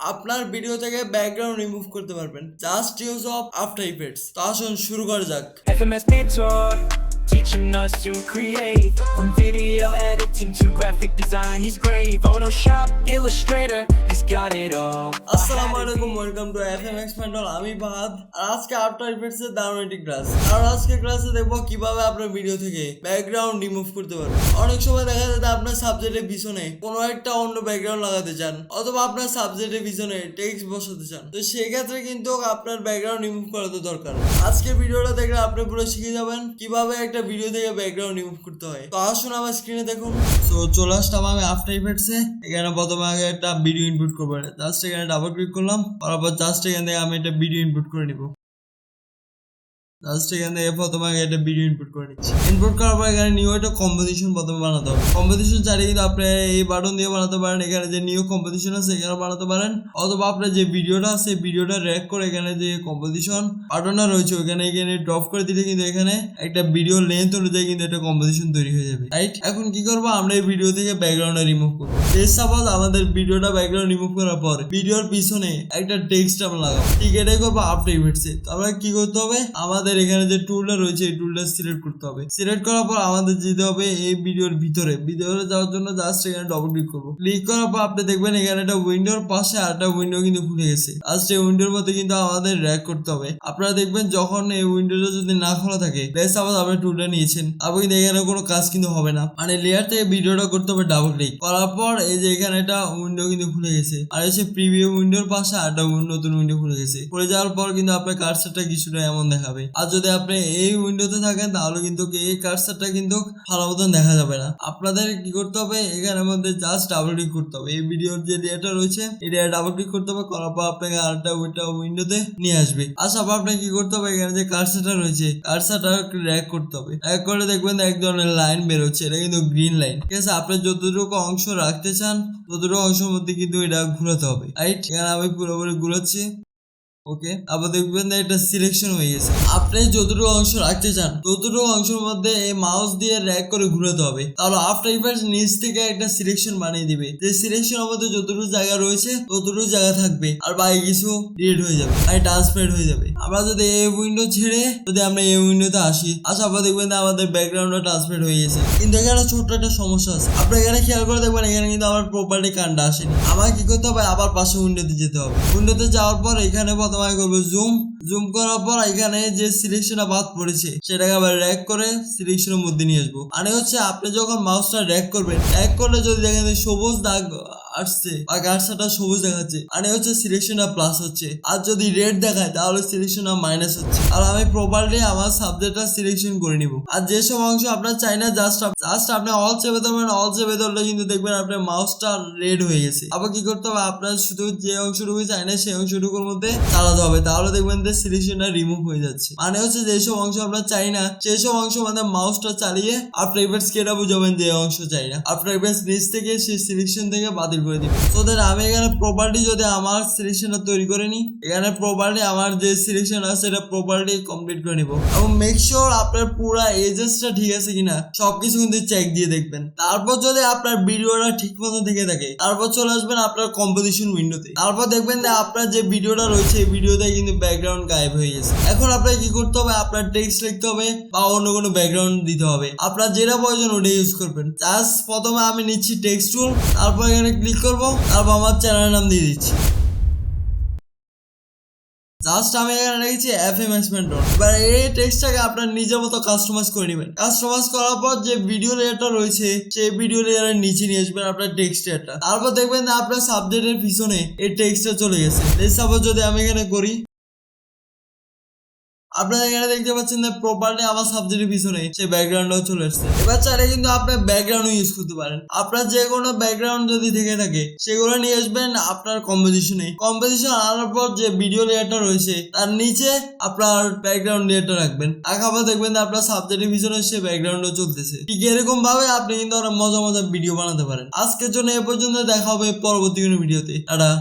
আপনার ভিডিও থেকে background remove করতে পারবেন just use of after effects. তো আসুন শুরু করা যাক। FMS Mentor, teaching us to create. From video editing to graphic design, he's great. Photoshop, Illustrator, he's got it all. আসসালামু আলাইকুম, ওয়েলকাম টু এফএমএক্স মেন্টর। আমি ফাহাদ। আর আজকে আফটার ইফেক্টস এর দারুণ একটি ক্লাস। আর আজকে ক্লাসে দেখবো কিভাবে আপনার ভিডিও থেকে ব্যাকগ্রাউন্ড রিমুভ করতে পারবেন। অনেক সময় দেখা যায় আপনার সাবজেক্টের পিছনে কোনো একটা অন্য ব্যাকগ্রাউন্ড লাগাতে চান, অথবা আপনার সাবজেক্টের পিছনে টেক্সট বসাতে চান। তো সেই ক্ষেত্রে কিন্তু আপনার ব্যাকগ্রাউন্ড রিমুভ করা তো দরকার। আজকে ভিডিওটা দেখলে আপনি পুরো শিখে যাবেন কিভাবে একটা ভিডিও থেকে ব্যাকগ্রাউন্ড রিমুভ করতে হয়। তো আসুন আমার স্ক্রিনে দেখুন। তো চলে আসলাম আমি আফটার ইফেক্টস এ। এখানে প্রথমে আগে একটা ভিডিও ইনপুট করবো, জাস্ট এখানে ডাবল ক্লিক করলাম, তারপর জাস্ট এখান থেকে আমি একটা ভিডিও ইনপুট করে নিব। জাস্ট এখান থেকে প্রথমে আগে একটা ভিডিও ইনপুট করে নিচ্ছি। ইনপুট করার পর এখানে নিউ একটা কম্পোজিশন প্রথমে বানাতে হবে। কম্পোজিশন চাইলে কিন্তু আপনি এই বাটন দিয়ে বানাতে পারেন, এখানে যে নিউ কম্পোজিশন আছে এখানে বানাতে পারেন, অথবা আপনার যে ভিডিওটা আছে ভিডিওটা র্যাক করে এখানে যে কম্পোজিশন বাটনটা রয়েছে ওখানে এখানে ড্রপ করে দিলে কিন্তু এখানে একটা ভিডিও লেন্থ অনুযায়ী কিন্তু একটা কম্পোজিশন তৈরি হয়ে যাবে। রাইট, এখন কি করবো, আমরা এই ভিডিও থেকে ব্যাকগ্রাউন্ডটা রিমুভ করবো। সাপোজ আমাদের ভিডিওটা ব্যাকগ্রাউন্ড রিমুভ করার পর ভিডিওর পিছনে একটা টেক্সট আমরা লাগাবো। ঠিক এটাই করবো আফটার ইফেক্টস এ। তো আমরা কি করতে হবে, আমাদের এখানে যে টুলটা রয়েছে এই টুলটা সিলেক্ট করতে হবে। সিলেক্ট করার পর আমাদের যেতে হবে এই ভিডিওর ভিতরে যাওয়ার জন্য জাস্ট এখানে ডবল ক্লিক করবো। ক্লিক করার পর আপনি দেখবেন এখানে একটা উইন্ডোর পাশে আরেকটা উইন্ডো কিন্তু খুলে গেছে। জাস্ট এই উইন্ডোর মধ্যে কিন্তু আমাদের র্যাক করতে হবে। আপনারা দেখবেন যখন এই উইন্ডোটা যদি না খোলা থাকে, সাপোজ আপনি টুলটা নিয়েছেন, আপনি কিন্তু এখানে কোনো কাজ কিন্তু হবে না। মানে লেয়ার থেকে ভিডিওটা করতে হবে ডাবল ক্লিক করার পর এই যে এখানে একটা উইন্ডো কিন্তু খুলে গেছে, আর হচ্ছে প্রিভিউ উইন্ডোর পাশে আরেকটা নতুন উইন্ডো খুলে গেছে। খুলে যাওয়ার পর কিন্তু আপনার কার্সারটা কিছুটা এমন দেখাবে। আর যদি আপনি এই উইন্ডোতে থাকেন তাহলে কিন্তু এই কার্সারটা কিন্তু ভালো মতন দেখা যাবে না। আপনাদের কি করতে হবে, এখানের মধ্যে জাস্ট ডাবল ক্লিক করতে হবে। এই ভিডিওর যে লেয়ারটা রয়েছে এই লেয়ার ডাবল ক্লিক করতে হবে, করার পর আপনাকে আরেকটা উইন্ডোতে নিয়ে আসবে। আসার পর আপনাকে কি করতে হবে, এখানে যে কার্সারটা রয়েছে কার্সারটা র্যাক করতে হবে। র্যাক করে দেখবেন এক ধরনের লাইন বেরোচ্ছে, এটা কিন্তু গ্রিন লাইন। ঠিক আছে, আপনি যতটুকু অংশ রাখতে চান ততটুকু অংশের মধ্যে কিন্তু এটা ঘুরাতে হবে। রাইট, এখানে আমি পুরোপুরি ঘুরাচ্ছি। ওকে, আবার দেখবেন এটা সিলেকশন হয়ে গেছে। আপনি যতটুকু অংশ রাখতে চান ততটুকু অংশের মধ্যে এই মাউস দিয়ে র্যাক করে ঘুরাতে হবে। তাহলে আফটার ইফেক্টস নিচ থেকে একটা সিলেকশন বানিয়ে দিবে, যে সিলেকশনের মধ্যে যতটুকু জায়গা রয়েছে ততটুকু জায়গা থাকবে, আর বাকি কিছু ডিলিট হয়ে যাবে, আর ট্রান্সপারেন্ট হয়ে যাবে। আমরা যদি এই উইন্ডো ছেড়ে যদি আমরা এই উইন্ডোতে আসি, আসার পর দেখবেন আমাদের ব্যাকগ্রাউন্ডটা ট্রান্সপারেন্ট হয়ে গেছে। কিন্তু এখানে ছোট্ট একটা সমস্যা আছে। আপনি এখানে খেয়াল করে দেখবেন এখানে কিন্তু আমার প্রপার্টি কার্ডটা আসেনি। আমার কি করতে হবে, আবার পাশে উইন্ডোতে যেতে হবে। উইন্ডোতে যাওয়ার পর এখানে প্রথমে করবো জুম করার পর এখানে যে সিলেকশনটা বাদ পড়েছে সেটাকে আবার র্যাক করে সিলেকশনের মধ্যে নিয়ে আসবো। মানে হচ্ছে আপনি যখন মাউসটা র্যাক করবেন, র্যাক করলে যদি দেখেন সবুজ দাগ আসছে বা কার্সারটা সবুজ দেখাচ্ছে, মানে হচ্ছে সিলেকশনটা প্লাস হচ্ছে। আর যদি রেড দেখায় তাহলে সিলেকশনটা মাইনাস হচ্ছে। আর আমি প্রপারলি আমার সাবজেক্টটা সিলেকশন করে নিব। আর যেসব অংশ আপনার চাই না জাস্ট আপনি অল চেপে ধরবেন, অল চেপে ধরলে কিন্তু দেখবেন আপনার মাউসটা রেড হয়ে গেছে। আবার কি করতে হবে, আপনার শুধু যে অংশটুকু চাই না সেই অংশটুকুর মধ্যে চালাতে হবে, তাহলে দেখবেন যে সিলেকশনটা রিমুভ হয়ে যাচ্ছে। মানে হচ্ছে যেসব অংশ আপনার চাই না সেসব অংশ মানে মাউসটা চালিয়ে আফটার ইফেক্টস কে এটা বুঝাবেন যে অংশ চাই না, আফটার ইফেক্টস নিচ থেকে সেই সিলেকশন থেকে বাতিল করে দিবেন। তো আমি এখানে প্রপার্টি যদি আমার সিলেকশনটা তৈরি করে নিই, এখানে প্রপার্টি আমার যে সিলেকশন আছে সেটা প্রপার্টি কমপ্লিট করে নিব, এবং মেক শিওর আপনার পুরো এজেসটা ঠিক আছে কিনা সবকিছু কিন্তু চেক দিয়ে দেখবেন। তারপর যদি আপনার ভিডিওটা ঠিক মতো থেকে থাকে তারপর চলে আসবেন আপনার কম্পোজিশন উইন্ডোতে। তারপর দেখবেন যে আপনার যে ভিডিওটা রয়েছে এই ভিডিওতে কিন্তু ব্যাকগ্রাউন্ড গায়েব হয়ে গেছে। এখন আপনাকে কি করতে হবে, আপনার টেক্সট লিখতে হবে বা অন্য কোনো ব্যাকগ্রাউন্ড দিতে হবে। আপনার যেটা প্রয়োজন ওটা ইউজ করবেন। জাস্ট প্রথমে আমি নিচ্ছি টেক্সট টুল, তারপর এখানে ক্লিক করবো, তারপর আমার চ্যানেলের নাম দিয়ে দিচ্ছি। জাস্ট আমি এখানে রেখেছি এফএমএক্স মেন্টর। এবার এই টেক্সটটাকে আপনার নিজের মতো কাস্টমাইজ করে নেবেন। কাস্টমাইজ করার পর যে ভিডিও লেয়ারটা রয়েছে সেই ভিডিও লেয়ারের নিচে নিয়ে আসবেন আপনার টেক্সট লেয়ারটা। তারপর দেখবেন যে আপনার সাবজেক্টের পিছনে এই টেক্সটটা চলে গেছে। সাপোজ যদি আমি এখানে করি, আপনারা এখানে দেখতে পাচ্ছেন যে প্রপারলি আমার সাবজেক্টের পিছনে সেই ব্যাকগ্রাউন্ডটাও চলে আসছে। এবার চাইলে কিন্তু আপনি ব্যাকগ্রাউন্ড ইউজ করতে পারেন। আপনার যে কোনো ব্যাকগ্রাউন্ড যদি থেকে থাকে সেগুলো নিয়ে আসবেন আপনার কম্পোজিশনে। কম্পোজিশন আনার পর যে ভিডিও লেয়ারটা রয়েছে তার নিচে আপনার ব্যাকগ্রাউন্ড লেয়ারটা রাখবেন। আবার দেখবেন যে আপনার সাবজেক্টের পিছনে সেই ব্যাকগ্রাউন্ডও চলতেছে। ঠিক এরকম ভাবে আপনি কিন্তু অনেক মজা মজা ভিডিও বানাতে পারেন। আজকের জন্য এ পর্যন্ত, দেখা হবে পরবর্তী কোনো ভিডিওতে। টাটা।